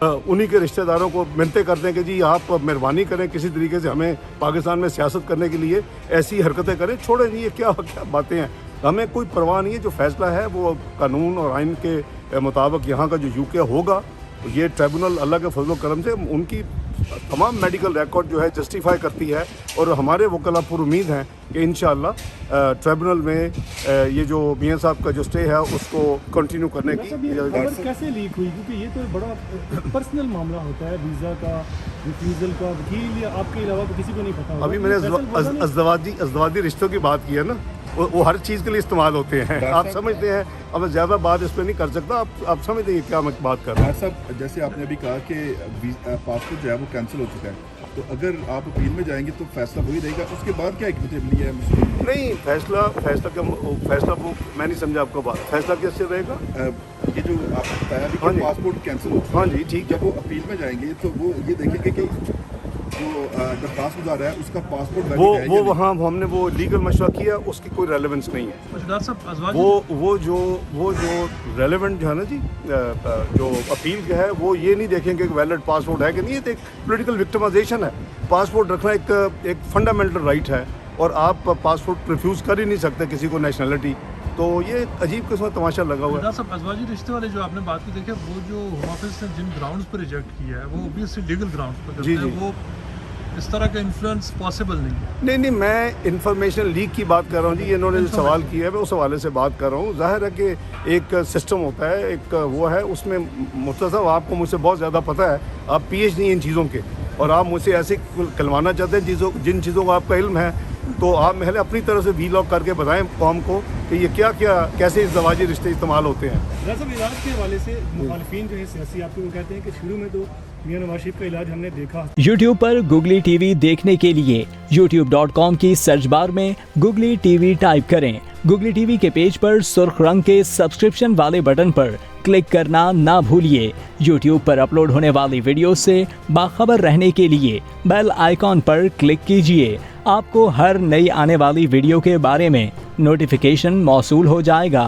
उन्हीं के रिश्तेदारों को मिन्नतें करते हैं कि जी आप मेहरबानी करें, किसी तरीके से हमें पाकिस्तान में सियासत करने के लिए ऐसी हरकतें करें, छोड़ें नहीं। ये क्या क्या बातें हैं, हमें कोई परवाह नहीं है। जो फैसला है वो कानून और आइन के मुताबिक यहाँ का जो यूके होगा, ये ट्रिब्यूनल अल्लाह के फजल करम से उनकी तमाम मेडिकल रिकॉर्ड जो है जस्टिफाई करती है, और हमारे वकला पर उम्मीद हैं कि इंशाअल्लाह ट्रिब्यूनल में ये जो मियाँ साहब का जो स्टे है उसको कंटिन्यू करने की खबर कैसे लीक हुई, क्योंकि ये तो बड़ा पर्सनल मामला होता है, वीज़ा का, रिफ्यूज़ल का, वकील या आपके अलावा किसी को नहीं पता। अभी मैंने अज़दवाजी रिश्तों की बात की है ना, वो हर चीज़ के लिए इस्तेमाल होते हैं, आप समझते हैं। अब मैं ज़्यादा बात इस पर नहीं कर सकता, आप समझते हैं क्या मैं बात कर रहा हूँ। साहब जैसे आपने अभी कहा कि पासपोर्ट जो है वो कैंसिल हो चुका है, तो अगर आप अपील में जाएंगे तो फैसला वही रहेगा, उसके बाद क्या हिकमत अमली है? नहीं, फैसला वो मैं नहीं समझा आपका बात। फैसला कैसे रहेगा? ये जो आपने बताया कि पासपोर्ट कैंसिल हो चुका है, हाँ जी ठीक है। जब वो अपील में जाएंगे तो वो ये देखेंगे कि जो दरखास्त गुजार है उसका पासपोर्ट वो वहाँ हमने वो लीगल मशवरा किया, उसकी कोई रेलेवेंस नहीं है। वो जो रेलेवेंट जो है ना जी, जो अपील का है वो ये नहीं देखेंगे कि वैलिड पासपोर्ट है कि नहीं। ये तो एक पॉलिटिकल विक्टिमाइजेशन है। पासपोर्ट रखना एक फंडामेंटल राइट है, और आप पासपोर्ट रिफ्यूज़ कर ही नहीं सकते किसी को नेशनलिटी। तो ये अजीब किस्म का तमाशा लगा हुआ है। सब अज़वाजी रिश्ते वाले जो आपने बात की, देखिए वो जो होम ऑफिस ने जिन ग्राउंड्स पर रिजेक्ट किया है वो ऑब्वियसली लीगल ग्राउंड्स पर करते हैं, वो इस तरह का इन्फ्लुएंस पॉसिबल नहीं है। नहीं, मैं इंफॉर्मेशन लीक की बात कर रहा हूँ जी। ये इन्होंने जो सवाल किया है मैं उस हवाले से बात कर रहा हूँ। जाहिर है कि एक सिस्टम होता है, एक वो है, उसमें मुफ्ती साहब आपको मुझसे बहुत ज़्यादा पता है, आप PhD इन चीज़ों के, और आप मुझसे ऐसे कहलवाना चाहते हैं जिन चीज़ों का आपका इल्म है, तो आप पहले अपनी तरफ से वीलॉग करके बताएं कौम को कि ये कैसे इज़्दवाजी रिश्ते इस्तेमाल होते हैं। सब इलाज के हवाले से मुखालिफिन जो है सियासी, आपको कहते हैं कि शुरू में तो मियां नवाज शरीफ का इलाज हमने देखा। YouTube पर Googly TV देखने के लिए youtube.com की सर्च बार में Googly TV टाइप करें। Googly TV के पेज पर सुर्ख रंग के सब्सक्रिप्शन वाले बटन पर क्लिक करना ना भूलिए। YouTube पर अपलोड होने वाली वीडियो से बाखबर रहने के लिए बेल आइकॉन पर क्लिक कीजिए। आपको हर नई आने वाली वीडियो के बारे में नोटिफिकेशन मौसूल हो जाएगा।